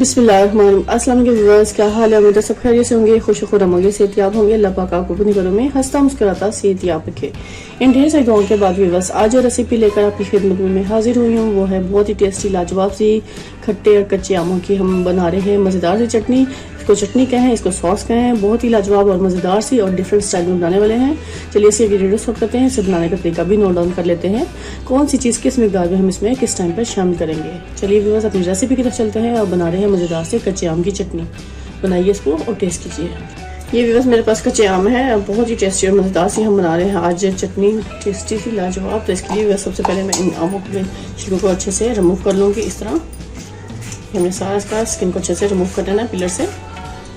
बिस्मिल्लाहिर्रहमानिर्रहीम। अस्सलाम वालेकुम व्यूअर्स, क्या हाल है? उम्मीद है सब खैरियत से होंगे, खुश खुरम होंगे, सेहतियाब होंगे। अल्लाह पाक आपको अपने घरों में हंसता मुस्कुराता सेहतियाब रखे। इन ढेर सारी दुआओं के बाद व्यूअर्स, आज जो रेसिपी लेकर आपकी खिदमत में मैं हाजिर हुई हूँ वो है बहुत ही टेस्टी लाजवाब सी खट्टे और कच्चे आमों की हम बना रहे हैं मज़ेदार सी चटनी। इसको चटनी कहें, इसको सॉस कहें, बहुत ही लाजवाब और मज़ेदार सी और डिफरेंट स्टाइल में बनाने वाले हैं। चलिए इसे वीडियो स्टार्ट करते हैं। इसे बनाने का तरीका भी नोट डाउन कर लेते हैं, कौन सी चीज़ किस मिकदार में हम इसमें किस टाइम पर शामिल करेंगे। चलिए व्यूअर्स, अपनी रेसिपी की तरफ चलते हैं और बना रहे हैं मज़ेदार से कच्चे आम की चटनी। बनाइए इसको और टेस्ट कीजिए। ये व्यूअर्स मेरे पास कच्चे आम है, बहुत ही टेस्टी और मज़ेदार सी हम बना रहे हैं आज चटनी, टेस्टी सी लाजवाब। तो इसके लिए सबसे पहले मैं इन आमों के छिलकों को अच्छे से रिमूव कर लूँगी। इस तरह हमने सारा इसका स्किन को अच्छे से रिमूव कर देना है पिलर से।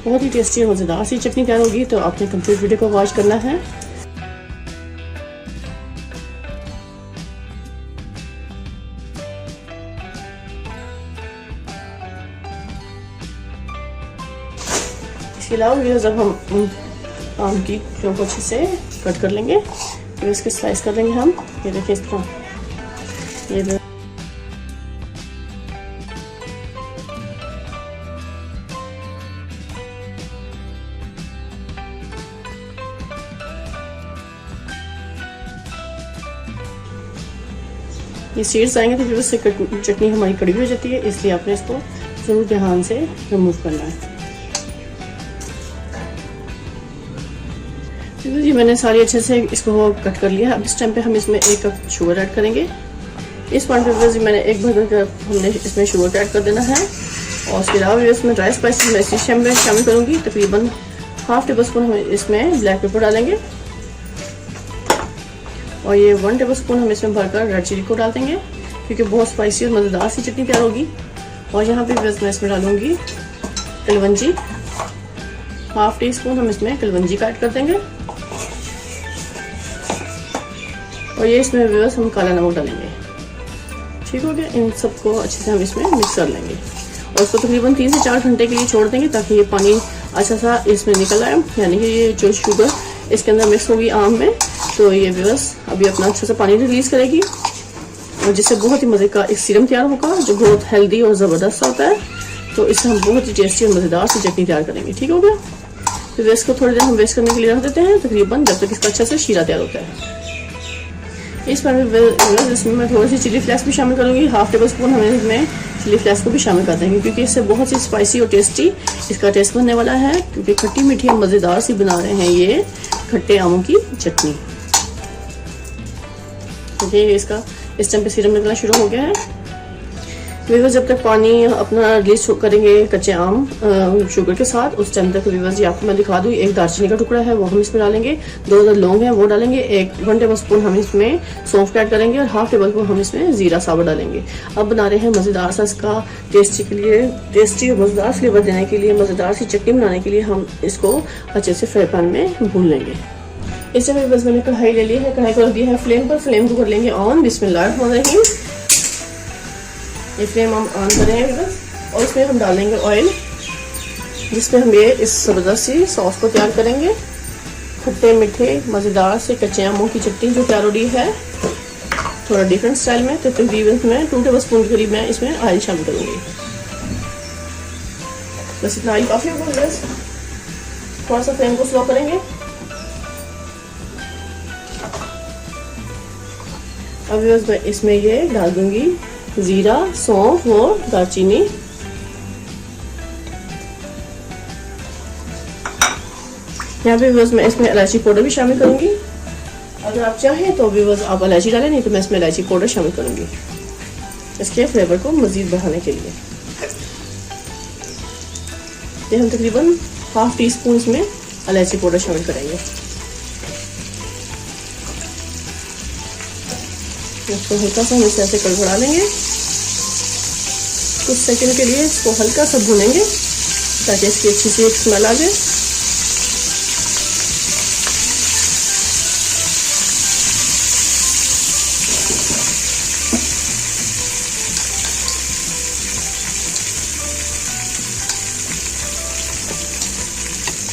बहुत ही टेस्टी और मज़ेदार सी चटनी तैयार होगी, तो आपने कंप्लीट वीडियो को वॉच करना है। इसके अलावा जब हम आम की को अच्छे से कट कर लेंगे, फिर इसके स्लाइस कर लेंगे हम। ये देखिए इस तरह ये सीड्स आएंगे तो फिर उससे चटनी हमारी कड़ी हो जाती है, इसलिए आपने इसको जरूर ध्यान से रिमूव करना है। जी मैंने सारी अच्छे से इसको कट कर लिया है। अब इस टाइम पे हम इसमें 1 कप शुगर ऐड करेंगे। इस पॉइंट पे जी मैंने 1 भर कप हमने इसमें शुगर ऐड कर देना है। और उसके अलावा इसमें ड्राई स्पाइसेस मैं इसी में शामिल करूँगी। तकरीबन ½ टेबल स्पून हम इसमें ब्लैक पेपर डालेंगे और ये 1 टेबल स्पून हम इसमें भरकर रेड चिली को डाल देंगे, क्योंकि बहुत स्पाइसी और मज़ेदार सी चटनी तैयार होगी। और यहाँ पे मैं इसमें डालूंगी कलवंजी, ½ टी स्पून हम इसमें कलवंजी का ऐड कर देंगे। और ये इसमें व्यूअर्स हम काला नमक डालेंगे। ठीक हो गया। इन सबको अच्छे से हम इसमें मिक्स कर लेंगे और इसको तकरीबन 3 से 4 घंटे के लिए छोड़ देंगे, ताकि ये पानी अच्छा सा इसमें निकल आए, यानी कि ये जो शुगर इसके अंदर मिक्स होगी आम में, तो ये व्यूअर्स अभी अपना अच्छा सा पानी रिलीज करेगी और जिससे बहुत ही मज़े का एक सीरम तैयार होगा, जो बहुत हेल्दी और ज़बरदस्त होता है। तो इससे हम बहुत ही टेस्टी और मज़ेदार सी चटनी तैयार करेंगे। ठीक हो गया। फिर इसको थोड़ी देर हम वेस्ट करने के लिए रख देते हैं, तकरीबन जब तक इसका अच्छा से शीरा तैयार होता है। इस पर इसमें मैं थोड़ी सी चिली फ्लेक्स भी शामिल करूँगी। ½ टेबल स्पून हमें इसमें चिली फ्लेक्स को भी शामिल कर देंगे, क्योंकि इससे बहुत सी स्पाइसी और टेस्टी इसका टेस्ट बनने वाला है, क्योंकि खट्टी मीठी और मज़ेदार सी बना रहे हैं ये खट्टे आमों की चटनी। देखिए इसका इस टाइम पे सीरम निकलना शुरू हो गया है। व्यूअर्स जब तक पानी अपना रिलीज करेंगे कच्चे आम शुगर के साथ, उस टाइम तक व्यूअर्स जी आपको मैं दिखा दूँ, 1 दालचीनी का टुकड़ा है वो हम इसमें डालेंगे, 2 लौंग है वो डालेंगे, 1 टेबल स्पून हम इसमें सौंफ ऐड करेंगे और ½ टेबल स्पून हम इसमें जीरा साबुत डालेंगे। अब बना रहे हैं मज़ेदार सा इसका टेस्टी और मज़ेदार फ्लेवर देने के लिए, मज़ेदार सी चटनी बनाने के लिए हम इसको अच्छे से फ्राई पैन में भून लेंगे। इस टाइम बस मैंने कढ़ाई ले ली है, कढ़ाई को रख दिया है फ्लेम पर। फ्लेम को कर लेंगे ऑन। बिस्मिल्लाहिर्रहमानिर्रहीम। ये फ्लेम हम ऑन करेंगे बस, और इसमें हम डालेंगे ऑयल, जिसमें हम ये इस ज़बरदस्त सी सॉस को तैयार करेंगे। खट्टे मीठे मज़ेदार से कच्चे आमों की चटनी जो तैयार हो रही है थोड़ा डिफरेंट स्टाइल में, तो तकरीबन मैं 2 टेबल स्पून के करीब मैं इसमें ऑयल शामिल करूँगी। बस इतना ऑयल काफ़ी होगा। बस थोड़ा सा फ्लेम को स्लो करेंगे। अब मैं इसमें ये डाल दूंगी जीरा, सौंफ और दालचीनी। यहाँ पे व्यूअर्स मैं इसमें इलायची पाउडर भी शामिल करूंगी। अगर आप चाहें तो व्यूअर्स आप इलायची डालें, नहीं तो मैं इसमें इलायची पाउडर शामिल करूंगी इसके फ्लेवर को मजीद बढ़ाने के लिए। ये हम तकरीबन ½ टी स्पून इसमें इलायची पाउडर शामिल करेंगे। इसको हल्का सा हम इसे ऐसे कड़कड़ा लेंगे, कुछ सेकंड के लिए इसको हल्का सा भूनेंगे ताकि इसकी अच्छी सी एक स्मेल आ जाए।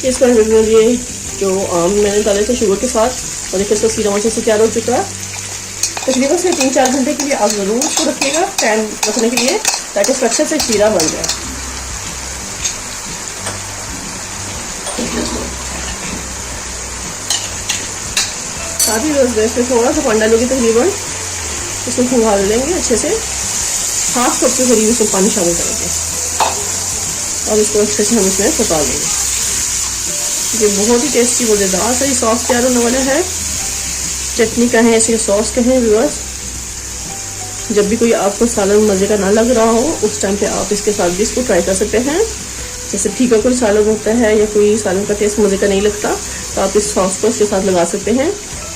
इस पर ये जो आम मैंने डाले थे शुगर के साथ, और देखिए इसका सीरम अच्छे से तैयार हो चुका है। तकरीबन से 3-4 घंटे के लिए आप ज़रूर इसको रखिएगा टाइम रखने के लिए, ताकि इसका अच्छे से शीरा बन जाए। साथ ही गैस पे थोड़ा सा पानी डालोगे तकरीबन इसको खंगाल लेंगे अच्छे से, 1/2 कप के करीब इसमें पानी शामिल करेंगे और इसको अच्छे से हम इसमें पका लेंगे। ये बहुत ही टेस्टी मज़ेदार सा ये सॉस तैयार होने वाला है। चटनी कहें ऐसे सॉस कहें व्यूअर्स, जब भी कोई आपको सालन मज़े का ना लग रहा हो उस टाइम पे आप इसके साथ भी इसको ट्राई कर सकते हैं। जैसे फीका कोई सालन होता है या कोई सालन का टेस्ट मज़े का नहीं लगता तो आप इस सॉस को इसके साथ लगा सकते हैं,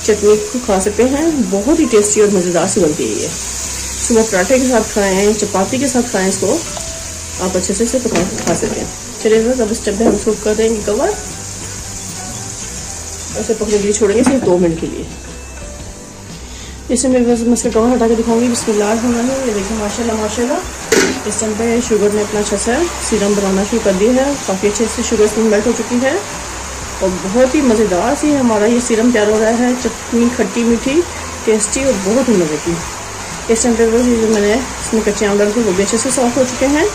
चटनी को खा सकते हैं। बहुत ही टेस्टी और मज़ेदार सी बनती है ये। सुबह पराठे के साथ खाएँ, चपाती के साथ खाएँ, इसको आप अच्छे से इसे पका खा सकते हैं। चलिए बस अब इस स्टेप पे हम इसको कर देंगे कवर, ऐसे पकने के लिए छोड़ेंगे सिर्फ 2 मिनट के लिए। इसमें मैं इसका कवर हटा के दिखाऊंगी। बिस्मिल्लाह। ये देखिए माशाल्लाह माशाल्लाह इस टाइम पे शुगर ने अपना अच्छा सा सीरम बनाना शुरू कर दिया है। काफ़ी अच्छे से शुगर इसमें मेल्ट हो चुकी है और बहुत ही मज़ेदार सी हमारा ये सीरम तैयार हो रहा है। चटनी खट्टी मीठी टेस्टी और बहुत ही मज़े की। इस टाइम पे जो मैंने इसमें कच्चे आम डाल के वो भी अच्छे से सॉफ्ट हो चुके हैं।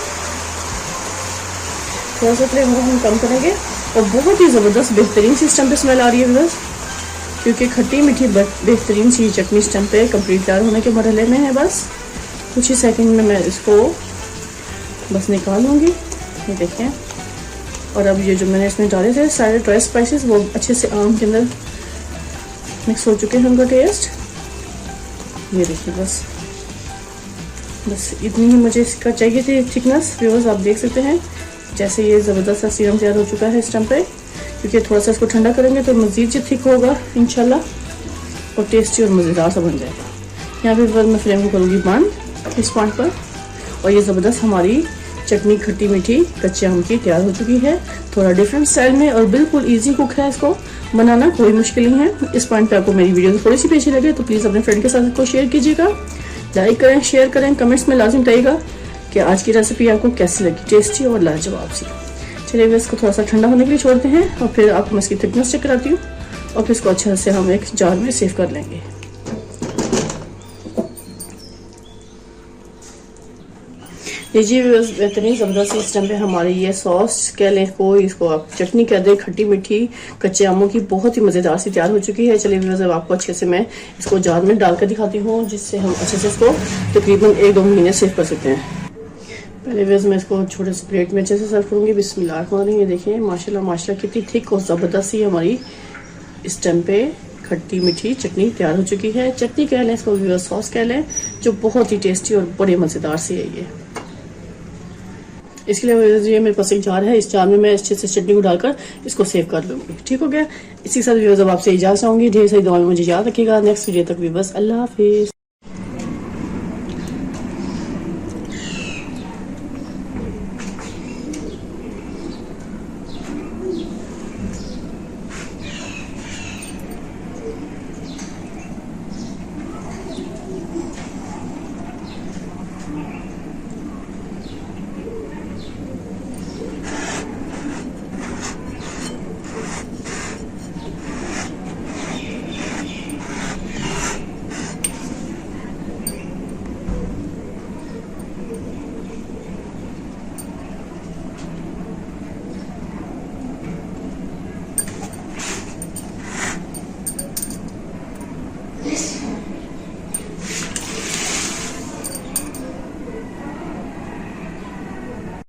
थोड़ा सा फ्लेम हम कम करेंगे और बहुत ही ज़बरदस्त बेहतरीन सी इस टाइम पे स्मेल आ रही है बस, क्योंकि खट्टी मीठी बेहतरीन सी चटनी इस टाइम पे कंप्लीट तैयार होने के मरहले में है। बस कुछ ही सेकंड में मैं इसको बस निकाल लूँगी। ये देखें। और अब ये जो मैंने इसमें डाले थे सारे ड्राई स्पाइसेस वो अच्छे से आम के अंदर मिक्स हो चुके हैं उनका टेस्ट। ये देखिए बस इतनी ही मुझे इसका चाहिए थी थिकनेस। व्यूअर्स आप देख सकते हैं जैसे ये ज़बरदस्त सा सीरम तैयार हो चुका है इस टाइम पे, क्योंकि थोड़ा सा इसको ठंडा करेंगे तो मज़ीद जो थिक होगा इंशाल्लाह और टेस्टी और मज़ेदार सा बन जाएगा। यहाँ पे मैं फ्लेम को करूँगी बंद इस पॉइंट पर। और ये ज़बरदस्त हमारी चटनी खट्टी मीठी कच्चे आम की तैयार हो चुकी है, थोड़ा डिफरेंट स्टाइल में और बिल्कुल ईजी कुक है। इसको बनाना कोई मुश्किल नहीं है। इस पॉइंट पर आपको मेरी वीडियो थोड़ी सी अच्छी लगे तो प्लीज़ अपने फ्रेंड के साथ इसको शेयर कीजिएगा, लाइक करें, शेयर करें, कमेंट्स में लाजिम बताइएगा कि आज की रेसिपी आपको कैसी लगी, टेस्टी और लाजवाब सी। चलिए मैं इसको थोड़ा सा ठंडा होने के लिए छोड़ते हैं और फिर आपको मैं इसकी थिकनेस चेक कराती हूँ और फिर इसको अच्छे से हम एक जार में सेव कर लेंगे। लीजिए बेहतरीन ज़बरदस्त इस टाइम पे हमारी ये सॉस कह लें इसको आप चटनी कह दें, खट्टी मीठी कच्चे आमों की बहुत ही मज़ेदार सी तैयार हो चुकी है। चलिए व्यूअर्स अब आपको अच्छे से मैं इसको जार में डाल कर दिखाती हूँ जिससे हम अच्छे से इसको तकरीबन 1-2 महीने सेव कर सकते हैं। पहले व्यूअर्स मैं इसको छोटे से प्लेट में अच्छे से सर्व करूँगी। बिस्मिल्लाह। ये देखिए माशाल्लाह माशाल्लाह कितनी थिक और ज़बरदस्त सी हमारी इस टाइम पे खट्टी मीठी चटनी तैयार हो चुकी है। चटनी कह लें इसको, व्यूअर्स सॉस कह लें, जो बहुत ही टेस्टी और बड़े मज़ेदार सी है ये। इसके लिए ये मेरे पास एक जार है, इस जार में मैं अच्छे से चटनी को डालकर इसको सेव कर लूँगी। ठीक हो गया। इसी के साथ व्यूअर्स अब आपसे इजाज़त चाहूँगी। ढेर सारी दुआएं मुझे याद रखिएगा। नेक्स्ट वीडियो तक भी बस अल्लाह हाफिज़।